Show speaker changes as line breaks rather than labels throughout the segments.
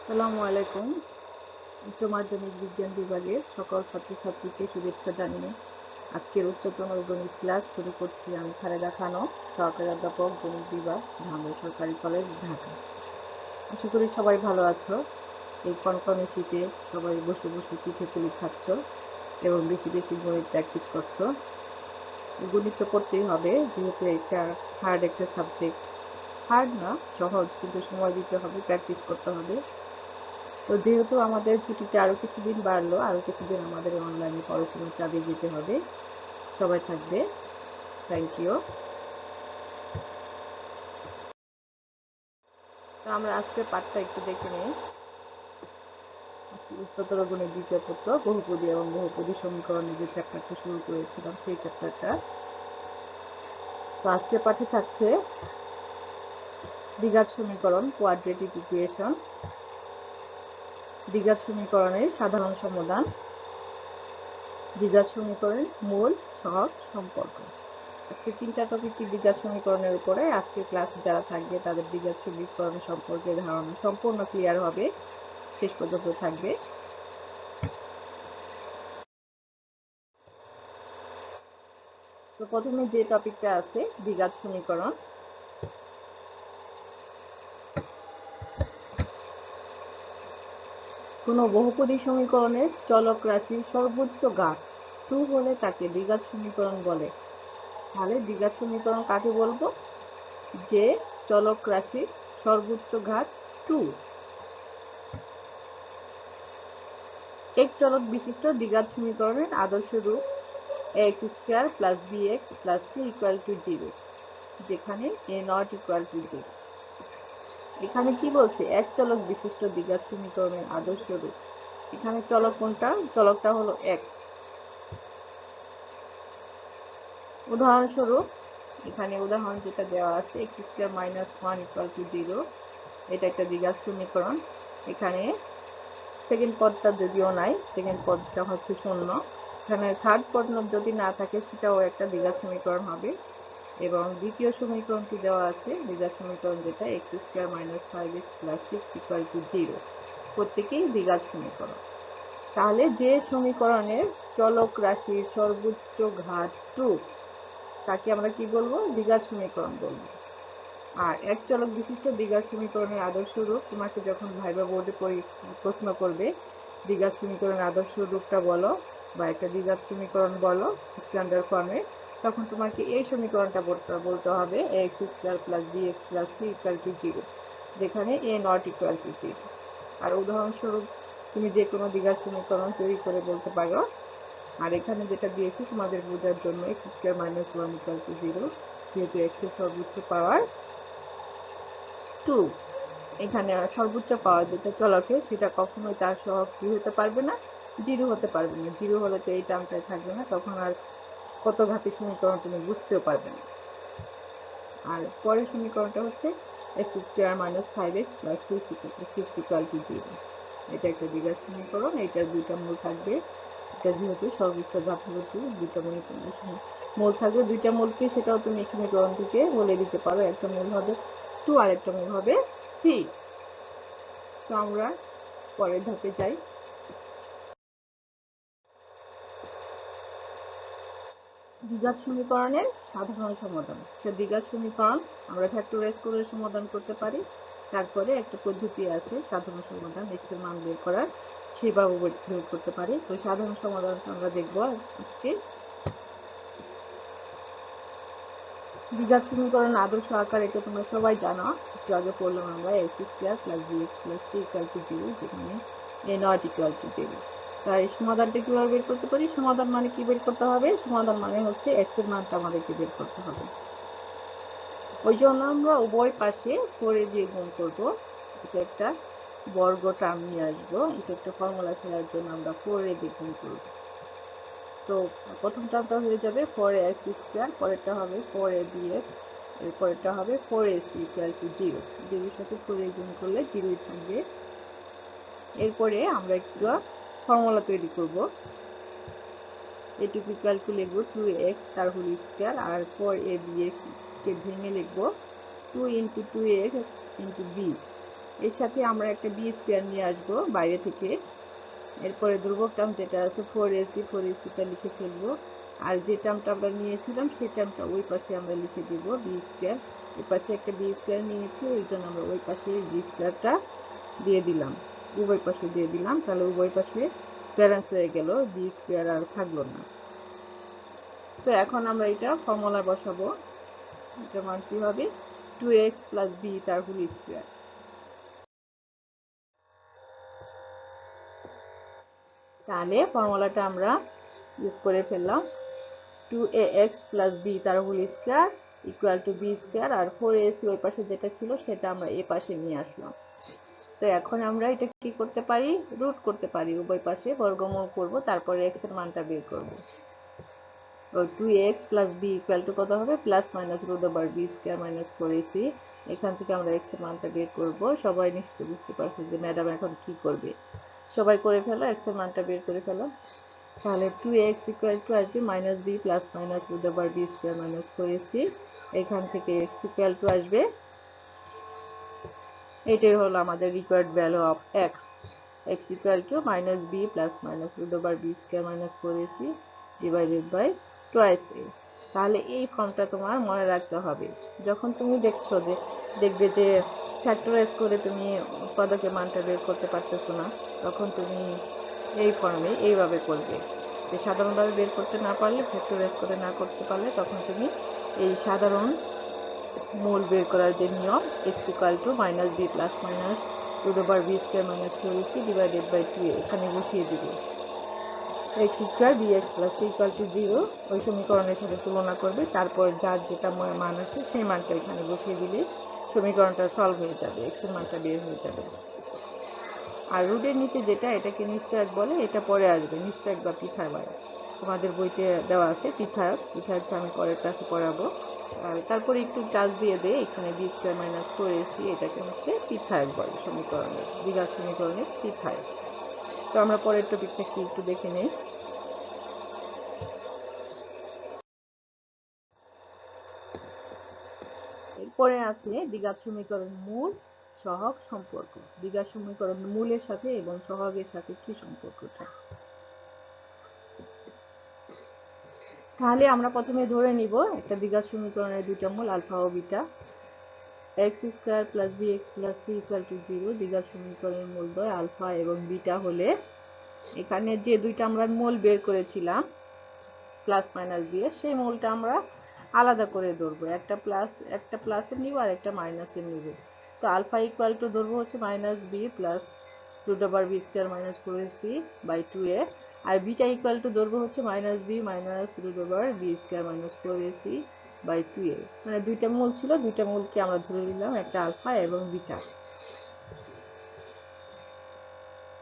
আসসালামু আলাইকুম। উচ্চ মাধ্যমিক বিজ্ঞান বিভাগের সকল ছাত্রছাত্রীকে শুভেচ্ছা জানিয়ে আজকের উচ্চতর গণিত ক্লাস শুরু করছি। আমি খালেদা খানম, সহকারী অধ্যাপক, গণিত বিভাগ, ধামরাই সরকারি কলেজ, ঢাকা। আশা করি সবাই ভালো আছো। এই কনকনে শীতে সবাই বসে বসে পিঠে পুলি খাচ্ছ এবং বেশি বেশি গণিত প্র্যাকটিস করছো। গণিত তো করতেই হবে, যেহেতু একটা হার্ড একটা সাবজেক্ট। হার্ড না, সহজ, কিন্তু সময় দিতে হবে, প্র্যাকটিস করতে হবে। তো যেহেতু আমাদের ছুটিতে আরো কিছুদিন বাড়লো, আরো কিছুদিন আমাদের অনলাইনে পড়াশোনা চালিয়ে যেতে হবে। সবাই থাকবে। Thank you. তো আমরা আজকের পাঠটা একটু দেখে নিই। উচ্চতর গণিত দ্বিতীয় পত্র, বহুপদী এবং বহুপদী সমীকরণের যে চ্যাপ্টারটা শুরু করেছিলাম সেই চ্যাপ্টারটা। তো আজকের পাঠে থাকছে দ্বিঘাত সমীকরণ, কোয়াড্রেটিক ইকুয়েশন, দ্বিঘাত সমীকরণের সাধারণ সমাধান, দ্বিঘাত সমীকরণের মূল সহগ সম্পর্ক। আজকে 3টা টপিকই দ্বিঘাত সমীকরণের উপরে। আজকে ক্লাসে যারা থাকবে তাদের দ্বিঘাত সমীকরণ সম্পর্কে ধারণা সম্পূর্ণ ক্লিয়ার হবে, শেষ পর্যন্ত থাকবে। তো প্রথমে যে টপিকটা আছে দ্বিঘাত সমীকরণ। কোন বহুপদী সমীকরণের চলক রাশির সর্বোচ্চ ঘাত 2 হলে তাকে দ্বিঘাত সমীকরণ বলে। তাহলে দ্বিঘাত সমীকরণ কাকে বলবো? যে চলক রাশির সর্বোচ্চ ঘাত 2। এক চলক বিশিষ্ট দ্বিঘাত সমীকরণের আদর্শ রূপ x² + bx + c = 0, যেখানে a ≠ = 0। এখানে কি বলছে? এক চলক বিশিষ্ট দ্বিঘাত সমীকরণের আদর্শ রূপ। এখানে চলক কোনটা? চলকটা হলো x। উদাহরণস্বরূপ এখানে উদাহরণ যেটা দেওয়া আছে x² - 1 = 0, এটা একটা দ্বিঘাত সমীকরণ। এখানে সেকেন্ড পদটা যদিও নাই, সেকেন্ড পদটা হচ্ছে শূন্য। এখানে থার্ড পদ যদি না থাকে সেটাও একটা দ্বিঘাত সমীকরণ হবে। এবং দ্বিতীয় সমীকরণটি দেওয়া আছে, দ্বিঘাত সমীকরণ যেটা x² - 5x + 6 = 0, প্রত্যেকেই দ্বিঘাত সমীকরণ। তাহলে যে সমীকরণের চলক রাশির সর্বোচ্চ ঘাত 2 তাকে আমরা কি বলবো? দ্বিঘাত সমীকরণ বলবো। আর এক চলক বিশিষ্ট দ্বিঘাত সমীকরণের আদর্শ রূপ, তোমাকে যখন ভাইবা বোর্ডে প্রশ্ন করবে দ্বিঘাত সমীকরণের আদর্শ রূপটা বলো বা একটা দ্বিঘাত সমীকরণ বলো স্ট্যান্ডার্ড ফর্মে, তখন তোমাকে এই সমীকরণটা বলতে হবে x² + bx + c = 0, যেখানে a ≠ = 0। আর উদাহরণস্বরূপ তুমি যে কোনো দ্বিঘাত সমীকরণ তৈরি করে বলতে পারো। আর এখানে যেটা দিয়েছি তোমাদের বোঝার জন্য x² - 1 = 0, যেহেতু x এর সর্বোচ্চ পাওয়ার 2। এখানে সর্বোচ্চ পাওয়ার যেটা চলকে সেটা কখনোই তার সহগ কি হতে পারবে না? 0 হতে পারবে না। 0 হলে তো এই টার্মটাই থাকবে না, তখন আর কত ঘাতি সমীকরণ তুমি বুঝতেও পারবে না। আর পরের সমীকরণটা হচ্ছে x² - 5x + 6 = 0, এটা একটা দ্বিঘাত সমীকরণ। এটার দুইটা মূল থাকবে। এটা যেহেতু সর্বোচ্চ ঘাত হলো 2, দুইটা মূল থাকবে। দুইটা মূল কি সেটাও তুমি সমীকরণ থেকে বলে দিতে পারো। একটা মূল হবে 2 আর একটা মূল হবে 3। তো আমরা পরের ধাপে যাই। দ্বিঘাত সমীকরণের সাধারণ সমাধান। দ্বিঘাত সমীকরণ আমরা ফ্যাক্টরাইজ করে সমাধান করতে পারি। তারপরে একটা পদ্ধতি আছে সাধারণ সমাধান, x এর মান বের করার, সেভাবে বের করতে পারি। তো সাধারণ সমাধানটা আমরা দেখবো আজকে। দ্বিঘাত সমীকরণ আদর্শ আকার, এটা তোমরা সবাই জানো, একটু আগে পড়লাম আমরা x² + bx + c = 0, যেখানে a ≠ = 0। তাই সমাধানটা কিভাবে বের করতে পারি? সমাধান মানে কি বের করতে হবে? সমাধান মানে হচ্ছে x এর মানটা আমাদেরকে বের করতে হবে। ওই জন্য আমরা উভয় পাশে 4 দিয়ে গুণ করব। এটা একটা বর্গ টার্ম নিয়ে আসবো। এটা একটা ফর্মুলা ফেলার জন্য আমরা 4 দিয়ে গুণ করব। তো প্রথম টার্মটা হয়ে যাবে 4x², পরেরটা হবে 4abx, এরপরেরটা হবে 4ac = 0। 0 এর সাথে 4 গুণ করলে 0ই থাকবে। এরপরে আমরা একটু ফর্মুলা তৈরি করব। এটুকু ইকুয়াল টু লিখব 2x তার হোল স্কয়ার, আর 4abx কে ভেঙে লিখব 2 × 2x × b। এর সাথে আমরা একটা বি স্কোয়ার নিয়ে আসবো বাইরে থেকে। এরপরে ধ্রুবক টার্ম যেটা আছে 4ac টা লিখে ফেলবো। আর যে টার্মটা আমরা নিয়েছিলাম সেই টার্মটা ওই পাশে আমরা লিখে দিব বি স্কোয়ার। এই পাশে একটা বি স্কোয়ার নিয়েছি, এই জন্য আমরা ওই পাশে বি স্কোয়ারটা দিয়ে দিলাম, উভয় পাশে দিয়ে দিলাম। তাহলে উভয় পাশে ব্যালেন্স হয়ে গেল, বি স্কোয়ার আর থাকলো না। তো এখন আমরা এটা ফর্মুলা বসাবো। এটা মান কি হবে? 2x প্লাস বি তার হোল স্কোয়ার। তাহলে ফর্মুলাটা আমরা ইউজ করে ফেললাম। 2ax প্লাস বি তার whole square equal to b square, আর 4ac ওই পাশে যেটা ছিল সেটা আমরা এ পাশে নিয়ে আসলাম। তো এখন আমরা এটা কি করতে পারি? রুট করতে পারি, উভয় পাশে বর্গমূল করব, তারপরে x এর মানটা বের করব। তো 2x plus B equal to কত হবে? Plus minus root over b square minus 4ac। এখান থেকে আমরা x এর মানটা বের করব। সবাই নিশ্চয়ই বুঝতে পারছো যে ম্যাডাম এখন কি করবে। সবাই করে ফেলো, x এর মানটা বের করে ফেলো। তাহলে 2x ইকুয়াল টু আসবে minus b plus minus root over b square minus 4ac। এখান থেকে x ইকুয়াল টু আসবে, এটাই হলো আমাদের required value of x। x equal to minus b plus minus root over b square minus 4ac divided by twice a। তাহলে এই ফর্মটা তোমার মনে রাখতে হবে। যখন তুমি দেখবে যে ফ্যাক্টরাইজ করে তুমি উৎপাদকের মানটা বের করতে পারতেছো না, তখন তুমি এই ফর্মে এইভাবে করবে। যে সাধারণভাবে বের করতে না পারলে, ফ্যাক্টরাইজ করে না করতে পারলে, তখন তুমি এই সাধারণ মূল বের করার যে নিয়ম, x equal to minus b plus minus root over b square minus 4ac divided by 2a এখানে বসিয়ে দিবে। x square bx plus c equal to 0 ওই সমীকরণের সাথে তুলনা করবে, তারপর যার যেটা মান আসে সেই মানটা এখানে বসিয়ে দিলে সমীকরণটা সলভ হয়ে যাবে, x এর মানটা বের হয়ে যাবে। আর রুটের নিচে যেটা, এটাকে নিশ্চয়ক বলে, এটা পরে আসবে। নিশ্চয়ক বা পিথায় তোমাদের বইতে দেওয়া আছে। পিথায়কটা আমি পরের ক্লাসে পড়াবো। আর তারপরে একটু টাচ দিয়ে দেয় এখানে বি স্কোয়ার মাইনাস 4ac, এটাকে হচ্ছে পিথায়ক বলে, সমীকরণের দ্বিঘাত সমীকরণের পিথায়ক। তো আমরা পরের টপিকটা কি একটু দেখে নেই। এরপরে আছে দ্বিঘাত সমীকরণ মূল সহগ সম্পর্ক। দ্বিঘাত সমীকরণ মূলের সাথে এবং সহগের সাথে কি সম্পর্কটা? তাহলে আমরা প্রথমে ধরে নিব একটা দ্বিঘাত সমীকরণের দুইটা মূল আলফা ও beta. x square plus bx plus c equal to 0 দ্বিঘাত সমীকরণের মূলদ্বয় আলফা এবং বিটা হলে এখানে যে দুইটা আমরা মূল বের করেছিলাম প্লাস মাইনাস দিয়ে, সেই মূলটা আমরা আলাদা করে ধরবো। একটা প্লাসের নিব আর একটা মাইনাসের নিব। তো আলফা ইকুয়াল টু ধরবো হচ্ছে minus b plus root over b square minus 4ac by 2a, আর বিটা ইকুয়াল টু ধরবো হচ্ছে minus b minus root over b square minus 4ac by 2a। মানে দুইটা মূল ছিল, দুইটা মূলকে আমরা ধরে নিলাম একটা আলফা এবং বিটা।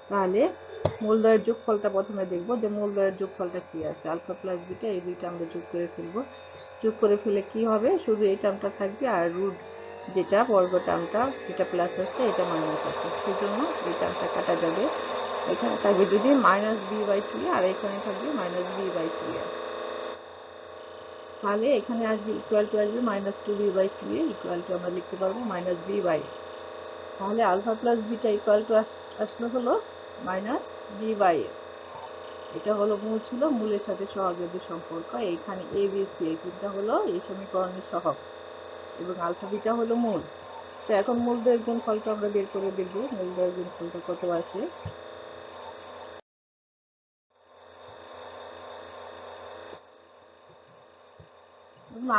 তাহলে মূলদ্বয়ের যোগফলটা প্রথমে দেখবো, যে মূলদ্বয়ের যোগফলটা কি আছে। আলফা প্লাস বিটা এই দুইটা আমরা যোগ করে ফেলবো। যোগ করে ফেলে কি হবে? শুধু এই টার্মটা থাকবে, আর রুট যেটা বর্গ টার্মটা, এটা প্লাস আছে এটা মাইনাস আছে, সেই জন্য এই টার্মটা কাটা যাবে। এখানে থাকবে যদি মাইনাস বি বাই 2a, আর এখানে থাকবে মাইনাস বি বাই 2a। তাহলে এখানে আসবে ইকুয়াল টু আসবে minus 2b by 2a equal to আমরা লিখতে পারবো মাইনাস বি বাই। তাহলে alpha plus beta equal to আসলে হলো মাইনাস বি বাই এ। এটা হলো মূল ছিল, মূলের সাথে সহগের যে সম্পর্ক। এইখানে এ বি সি এই তিনটা হলো এই সমীকরণের সহগ এবং আলফা বিটা হলো মূল। তো এখন মূলদ্বয়ের গুণফলটা আমরা বের করে দেখব, মূলদ্বয়ের গুণফলটা কত আসে।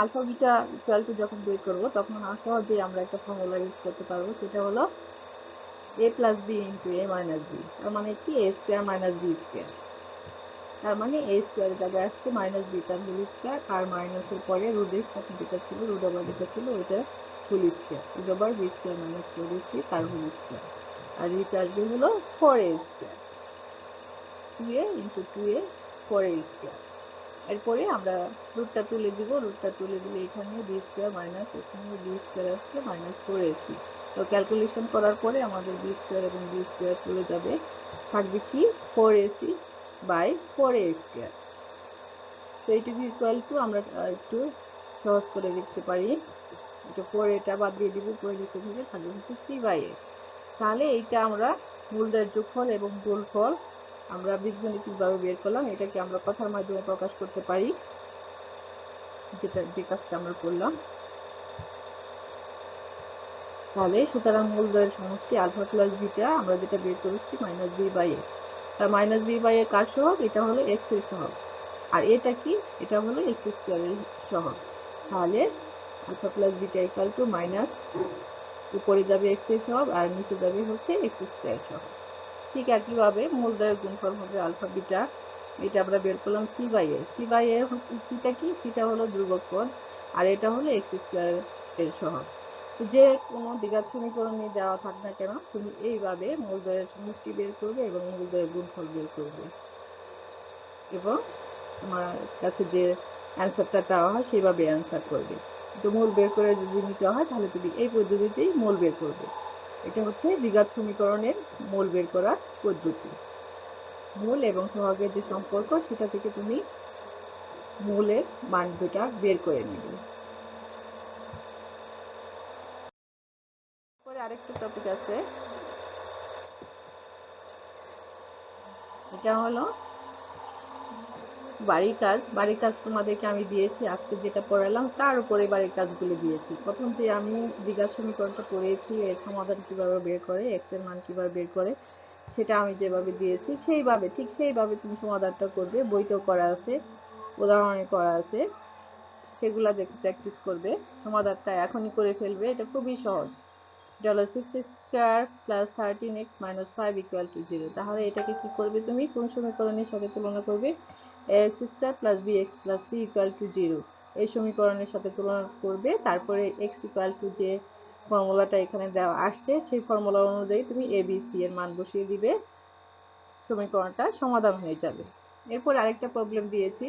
আলফা বিটা ইকুয়াল টু যখন বের করবো, তখন সহজেই আমরা একটা ফর্মুলা ইউজ করতে পারবো, সেটা হলো a plus b into a minus b. তার মানে কি? A square minus b square. তার মানে এ স্কোয়ারের জায়গায় আসছে মাইনাস বি তার হোল স্কোয়ার, আর মাইনাসের পরে রুটের সাথে যেটা ছিল, রুট ওভার যেটা ছিল ওইটা whole square, root over b square minus 4ac তার হোল স্কোয়ার। আর নিচে আসবে হলো 4a square, 2a into 2a 4a square. এরপরে আমরা রুটটা তুলে দিব, রুটটা তুলে দিলে এখানে বি স্কোয়ার মাইনাস এখানে বি স্কোয়ার আসছে মাইনাস 4ac। তো ক্যালকুলেশন করার পরে আমাদের বি স্কোয়ার এবং বি স্কোয়ার তুলে যাবে, থাকবে কি 4ac বাই 4a স্কোয়ার। তো এইটুকু ইকুয়াল টু আমরা একটু সহজ করে লিখতে পারি, এটা 4 এটা বাদ দিয়ে দিব, 4 লিখে দিলে থাকবে হচ্ছে 3 বাই a। তাহলে এইটা আমরা মূলদের যোগফল এবং গুণফল আমরা বীজগণিতিকভাবে বের করলাম। এটাকে আমরা কথার মাধ্যমে প্রকাশ করতে পারি, যে কাজটা আমরা করলাম। তাহলে সুতরাং মূলদ্বয়ের সমষ্টি আলফা প্লাস বিটা আমরা যেটা বের করেছি মাইনাস বি বাই এ। তার মাইনাস বি বাই এ কার সহগ? এটা হলো এক্স এর সহগ। আর এটা কি? এটা হলো এক্স স্কোয়ারের সহগ। তাহলে alpha plus beta equal to minus, উপরে যাবে এক্স এর সহগ আর নিচে যাবে হচ্ছে এক্স স্কোয়ার সহগ। ঠিক একইভাবে মূলদ্বয়ের গুণফল হবে আলফা বিটা, এটা আমরা বের করলাম C by A. C by A হচ্ছে সিটা কি? সিটা হলো ধ্রুবক পদ আর এটা হলো এক্স স্কোয়ার এর সহগ। যে কোনো দ্বিঘাত সমীকরণ নিয়ে দেওয়া থাক না কেন, তুমি এইভাবে মূলদ্বয়ের সমষ্টি বের করবে এবং মূলদ্বয়ের গুণফল বের করবে, এবং তোমার কাছে যে অ্যান্সারটা চাওয়া হয় সেভাবে অ্যান্সার করবে। তো মূল বের করে যদি নিতে হয় তাহলে তুমি এই পদ্ধতিতেই মূল বের করবে। এটা হচ্ছে দ্বিঘাত সমীকরণের মূল বের করার পদ্ধতি। মূল এবং সহগের যে সম্পর্ক সেটা থেকে তুমি মূলের মান দুটা বের করে নেবে। পরে আরেকটা টপিক আছে, এটা হলো বাড়ির কাজ। বাড়ির কাজ তোমাদেরকে আমি দিয়েছি, আজকে যেটা পড়ালাম তার উপরে বাড়ির কাজগুলো দিয়েছি। প্রথম যে আমি দ্বিঘাত সমীকরণটা পড়েছি, এর সমাধান কিভাবে বের করে, এক্স এর মান কিভাবে বের করে, সেটা আমি যেভাবে দিয়েছি সেইভাবে, ঠিক সেইভাবে তুমি সমাধানটা করবে। বইতেও করা আছে, উদাহরণে করা আছে, সেগুলা দেখে প্র্যাকটিস করবে। সমাধানটা এখনই করে ফেলবে, এটা খুবই সহজ। এটা হলো 6x² plus 13x minus 5 equal to 0। তাহলে এটাকে কি করবে? তুমি কোন সমীকরণের সাথে তুলনা করবে? ax² plus bx plus c equal to 0 এই সমীকরণের সাথে তুলনা করবে। তারপরে x ইকুয়াল টু যে ফর্মুলাটা এখানে দেওয়া আসছে সেই ফর্মুলা অনুযায়ী তুমি a b c এর মান বসিয়ে দিবে, সমীকরণটা সমাধান হয়ে যাবে। এরপর আরেকটা প্রবলেম দিয়েছি,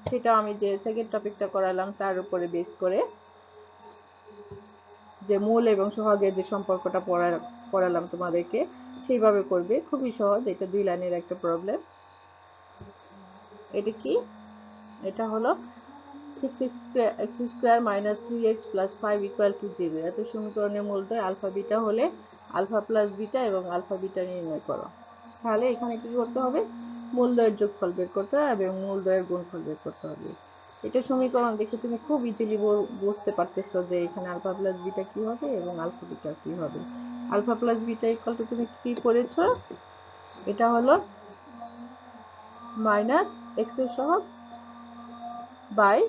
সেটা আমি যে সেকেন্ড টপিকটা করালাম তার উপরে বেস করে, যে মূল এবং সহগের যে সম্পর্কটা পড়ালাম তোমাদেরকে সেইভাবে করবে। খুবই সহজ, এটা 2 লাইনের একটা প্রবলেম। এটা কি? এটা হলো 6x² minus 3x plus 5 equal to 0। এত সমীকরণের মূলদ্বয় আলফা বিটা হলে আলফা প্লাস বিটা এবং আলফা বিটা নির্ণয় করো। তাহলে এখানে কি করতে হবে? মূলদ্বয়ের যোগফল বের করতে হবে এবং মূলদ্বয়ের গুণফল বের করতে হবে। এটা সমীকরণ দেখে তুমি খুব ইজিলি বুঝতে পারতেছো যে এখানে আলফা প্লাস বিটা কি হবে এবং আলফা বিটা কি হবে। Alpha plus beta equal to তুমি কি করেছো? এটা হলো মাইনাস এক্স এর সহগ বাই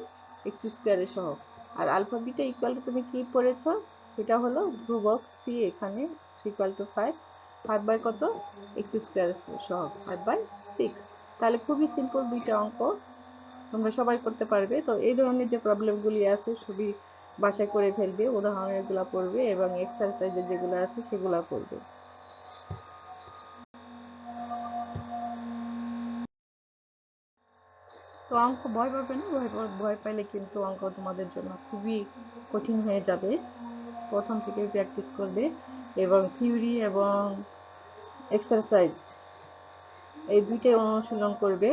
এক্স স্কোয়ারের সহগ। আর আলফা বিটা ইকুয়াল টু তুমি কি পড়েছো? সেটা হলো ধ্রুবক সি, এখানে ইকুয়াল টু 5 বাই কত? এক্স স্কোয়ার সহগ 5/6। তাহলে খুবই সিম্পল দুইটা অঙ্ক, তোমরা সবাই করতে পারবে। তো এই ধরনের যে প্রবলেমগুলি আছে সবই বাসায় করে ফেলবে, উদাহরণের গুলা পড়বে এবং এক্সারসাইজে যেগুলো আছে সেগুলা করবে। তো অঙ্ক ভয় পাবে না, ভয় পাইলে কিন্তু অঙ্ক তোমাদের জন্য খুবই কঠিন হয়ে যাবে। প্রথম থেকে প্র্যাকটিস করবে এবং থিওরি এবং এক্সারসাইজ এই দুইটাই অনুশীলন করবে।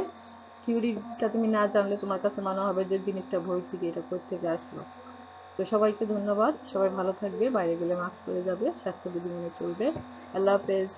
থিওরিটা তুমি না জানলে তোমার কাছে মনে হবে যে জিনিসটা বই থেকে, এটা কোথা থেকে আসলো। তো সবাইকে ধন্যবাদ, সবাই ভালো থাকবে, বাইরে গেলে মাস্ক পরে যাবে, স্বাস্থ্যবিধি মেনে চলবে। আল্লাহ হাফেজ।